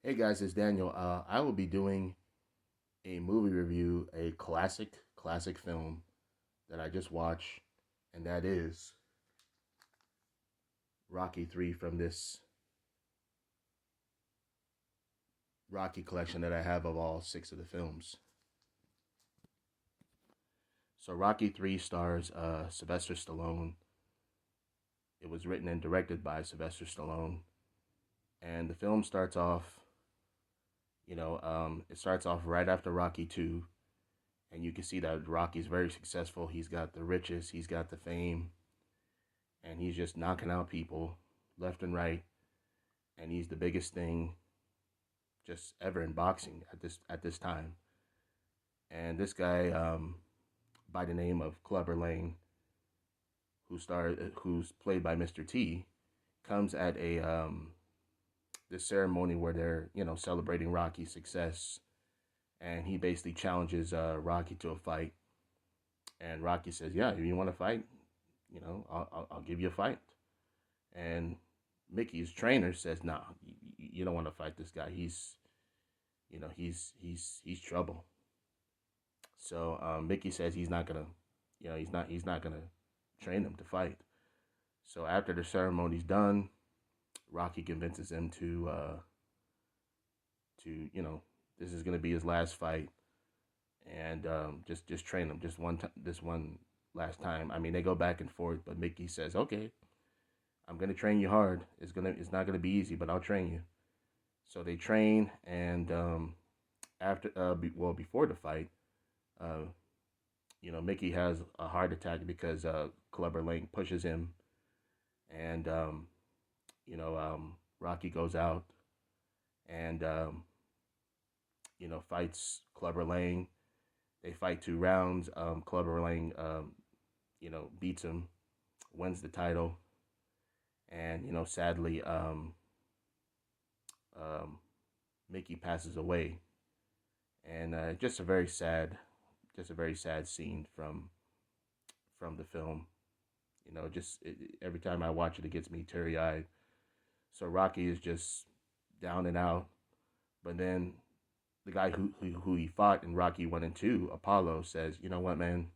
Hey guys, it's Daniel. I will be doing a movie review, a classic film that I just watched, and that is Rocky 3 from this Rocky collection that I have of all six of the films. So, Rocky 3 stars Sylvester Stallone. It was written and directed by Sylvester Stallone. And the film starts off, it starts off right after Rocky 2. And you can see that Rocky's very successful. He's got the riches, he's got the fame, and he's just knocking out people left and right, and he's the biggest thing just ever in boxing at this time. And this guy, by the name of Clubber Lang, who's played by Mr. T, comes at a this ceremony where they're celebrating Rocky's success, and he basically challenges Rocky to a fight, and Rocky says, "Yeah, if you want to fight, I'll give you a fight." And Mickey's trainer says, "Nah, you don't want to fight this guy. He's trouble." So Mickey says he's not gonna, he's not gonna train him to fight. So after the ceremony's done, Rocky convinces him to this is gonna be his last fight, and just train him this one last time. I mean, they go back and forth, but Mickey says, "Okay, I'm gonna train you hard. It's not gonna be easy, but I'll train you." So they train, and before the fight, uh, Mickey has a heart attack because Clubber Lang pushes him, and Rocky goes out and fights Clubber Lang. They fight 2 rounds. Clubber Lang beats him, wins the title, and sadly um, Mickey passes away, and just a very sad scene from the film. Every time I watch it, it gets me teary eyed. So Rocky is just down and out. But then the guy who he fought in Rocky 1 and 2, Apollo, says, "You know what, man?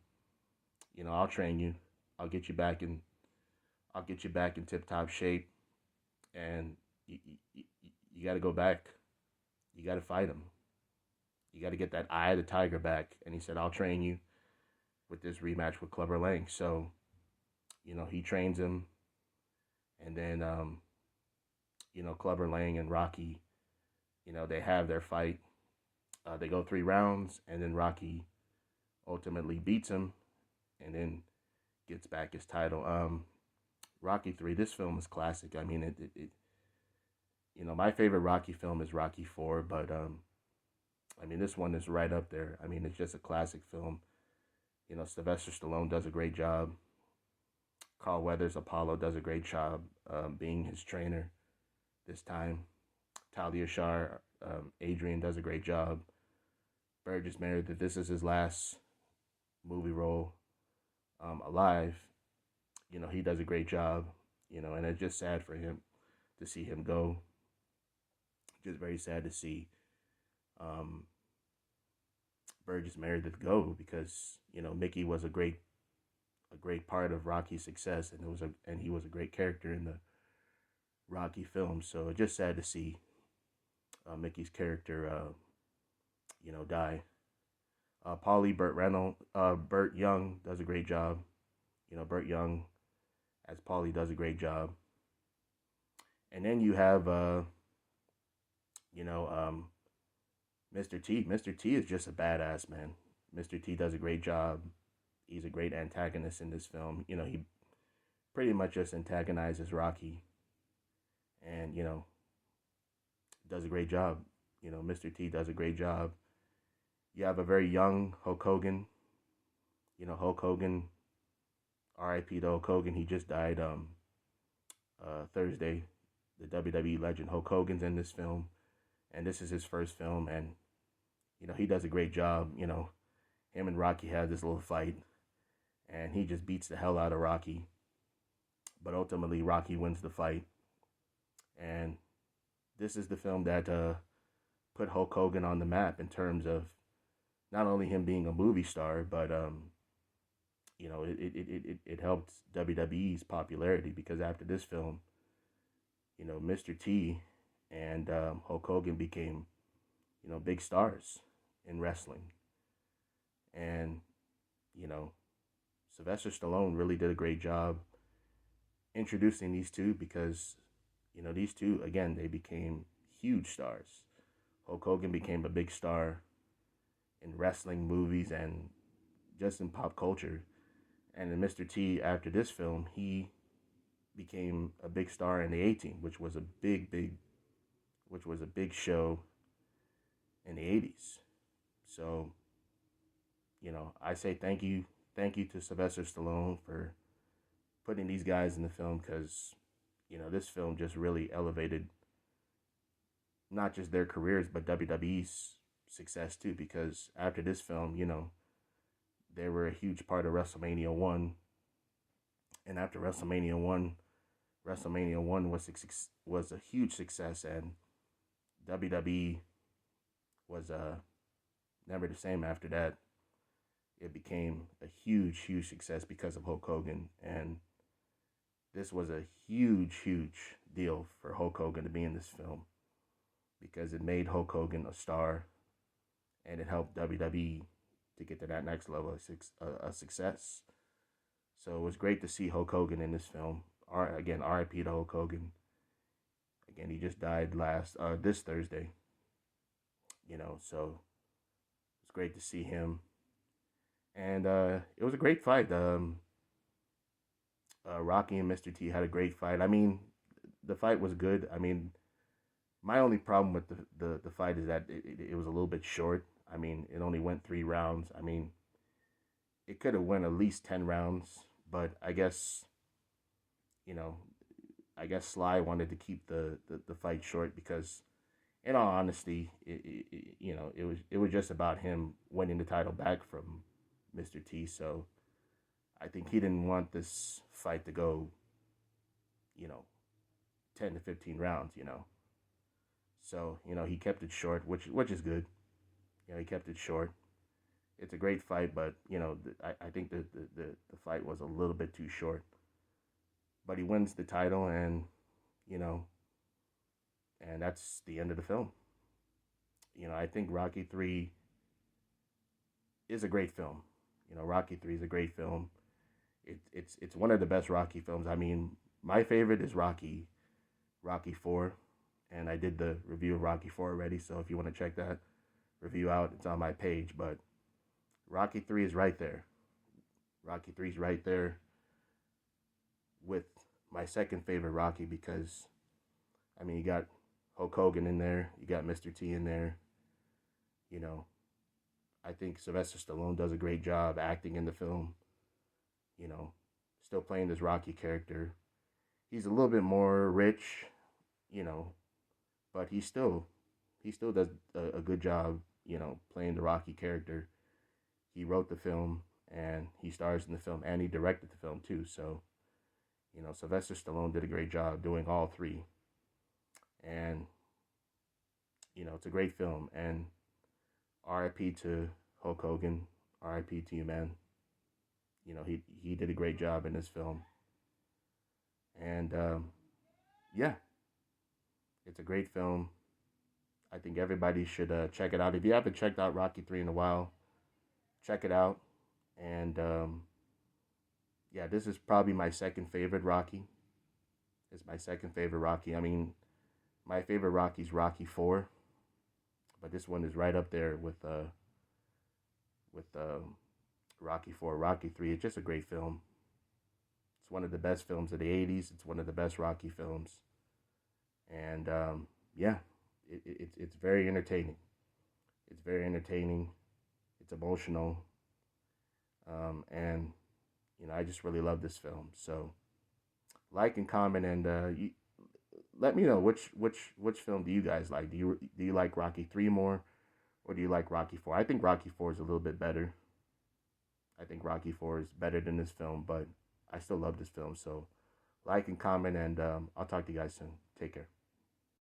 I'll train you. I'll get you back in. I'll get you back in tip top shape, and you got to go back. You got to fight him. You got to get that eye of the tiger back." And he said, "I'll train you with this rematch with Clubber Lang." So he trains him, and then Clubber Lang and Rocky, they have their fight. They go 3 rounds, and then Rocky ultimately beats him, and then gets back his title. Rocky 3. This film is classic. I mean, my favorite Rocky film is Rocky 4, but I mean, this one is right up there. I mean, it's just a classic film. Sylvester Stallone does a great job. Carl Weathers, Apollo, does a great job being his trainer this time. Talia Shar, Adrian does a great job. Burgess Meredith, this is his last movie role alive. He does a great job. And it's just sad for him to see him go. Just very sad to see um, Burgess Meredith go because Mickey was a great part of Rocky's success, and he was a great character in the Rocky film. So it's just sad to see Mickey's character die. Paulie Burt Young does a great job. Burt Young as Paulie does a great job. And then you have you know Mr. T. Mr. T is just a badass, man. Mr. T does a great job. He's a great antagonist in this film. He pretty much just antagonizes Rocky, and does a great job. Mr. T does a great job. You have a very young Hulk Hogan. Hulk Hogan, R.I.P. to Hulk Hogan. He just died Thursday. The WWE legend Hulk Hogan's in this film, and this is his first film, and he does a great job. Him and Rocky have this little fight, and he just beats the hell out of Rocky. But ultimately, Rocky wins the fight, and this is the film that put Hulk Hogan on the map in terms of not only him being a movie star, but it helped WWE's popularity because after this film, Mr. T and Hulk Hogan became big stars in wrestling, and you know Sylvester Stallone really did a great job introducing these two because these two again they became huge stars. Hulk Hogan became a big star in wrestling, movies, and just in pop culture. And then Mr. T, after this film, he became a big star in the A-Team, which was a big show in the '80s. So, I say thank you to Sylvester Stallone for putting these guys in the film because, this film just really elevated not just their careers but WWE's success too. Because after this film, they were a huge part of WrestleMania 1, and after WrestleMania 1 was a huge success, and WWE was never the same after that. It became a huge success because of Hulk Hogan, and this was a huge deal for Hulk Hogan to be in this film because it made Hulk Hogan a star, and it helped WWE to get to that next level of success. So it was great to see Hulk Hogan in this film. Again, R.I.P. to Hulk Hogan. Again, he just died this Thursday. So it's great to see him, and it was a great fight. Rocky and Mr. T had a great fight. I mean, the fight was good. I mean, my only problem with the fight is that it was a little bit short. I mean, it only went 3 rounds. I mean, it could have went at least 10 rounds, but I guess, you know, Sly wanted to keep the fight short because, in all honesty, it was just about him winning the title back from Mr. T. So I think he didn't want this fight to go, you know, 10 to 15 rounds. So, he kept it short, which is good. He kept it short. It's a great fight, but, I think the fight was a little bit too short. But he wins the title, and, and that's the end of the film. I think Rocky 3 is a great film. Rocky 3 is a great film. It's one of the best Rocky films. I mean, my favorite is Rocky 4, and I did the review of Rocky 4 already, so if you want to check that review out, it's on my page. But Rocky 3 is right there. Rocky 3 is right there with my second favorite Rocky because, I mean, you got Hulk Hogan in there, you got Mr. T in there. I think Sylvester Stallone does a great job acting in the film. Still playing this Rocky character. He's a little bit more rich, but he still does a good job, playing the Rocky character. He wrote the film, and he stars in the film, and he directed the film too. So, Sylvester Stallone did a great job doing all three. And, it's a great film. And R.I.P. to Hulk Hogan. R.I.P. to you, man. He did a great job in this film. And, yeah, it's a great film. I think everybody should check it out. If you haven't checked out Rocky 3 in a while, check it out. And, yeah, this is probably my second favorite Rocky. It's my second favorite Rocky. I mean, my favorite Rocky is Rocky 4. But this one is right up there with Rocky 4. Rocky 3 is just a great film. It's one of the best films of the 80s. It's one of the best Rocky films. And, yeah, it's very entertaining. It's very entertaining. It's emotional. And, I just really love this film. So, like and comment, and let me know which film do you guys like. Do you like Rocky 3 more, or do you like Rocky 4? I think Rocky 4 is a little bit better. I think Rocky 4 is better than this film, but I still love this film. So like and comment, and I'll talk to you guys soon. Take care.